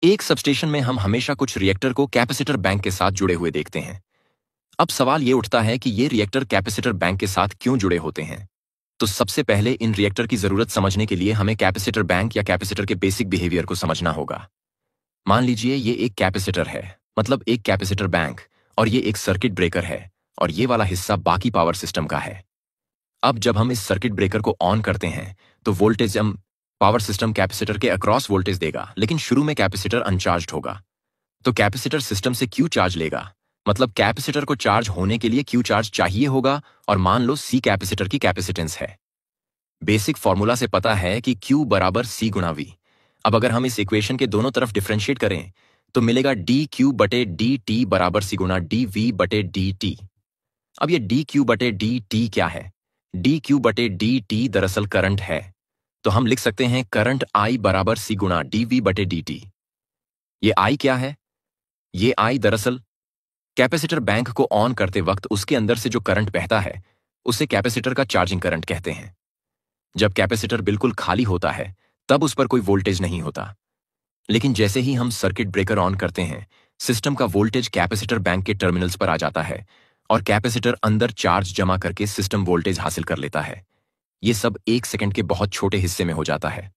एक सबस्टेशन में हम हमेशा कुछ रिएक्टर को कैपेसिटर बैंक के साथ जुड़े हुए देखते हैं। अब सवाल ये उठता है कि ये रिएक्टर कैपेसिटर बैंक के साथ क्यों जुड़े होते हैं। तो सबसे पहले इन रिएक्टर की जरूरत समझने के लिए हमें कैपेसिटर बैंक या कैपेसिटर के बेसिक बिहेवियर को समझना होगा। मान लीजिए ये एक कैपेसिटर है, मतलब एक कैपेसिटर बैंक, और ये एक सर्किट ब्रेकर है, और ये वाला हिस्सा बाकी पावर सिस्टम का है। अब जब हम इस सर्किट ब्रेकर को ऑन करते हैं तो वोल्टेज पावर सिस्टम कैपेसिटर के अक्रॉस वोल्टेज देगा, लेकिन शुरू में कैपेसिटर अनचार्ज्ड होगा। तो कैपेसिटर सिस्टम से क्यू चार्ज लेगा, मतलब कैपेसिटर को चार्ज होने के लिए क्यू चार्ज चाहिए होगा, और मान लो सी कैपेसिटर की कैपेसिटेंस है। बेसिक फॉर्मूला से पता है कि Q बराबर C गुणा V। अब अगर हम इस इक्वेशन के दोनों तरफ डिफरेंशिएट करें तो मिलेगा dQ बटे dt बराबर C गुणा dV बटे dt। अब ये dQ बटे dt क्या है? dQ बटे dt दरअसल करंट है, तो हम लिख सकते हैं करंट I बराबर C गुणा dV बटे dt। ये I क्या है? ये I दरअसल कैपेसिटर बैंक को ऑन करते वक्त उसके अंदर से जो करंट बहता है उसे कैपेसिटर का चार्जिंग करंट कहते हैं। जब कैपेसिटर बिल्कुल खाली होता है तब उस पर कोई वोल्टेज नहीं होता, लेकिन जैसे ही हम सर्किट ब्रेकर ऑन करते हैं सिस्टम का वोल्टेज कैपेसिटर बैंक के टर्मिनल्स पर आ जाता है और कैपेसिटर अंदर चार्ज जमा करके सिस्टम वोल्टेज हासिल कर लेता है। ये सब 1 सेकंड के बहुत छोटे हिस्से में हो जाता है।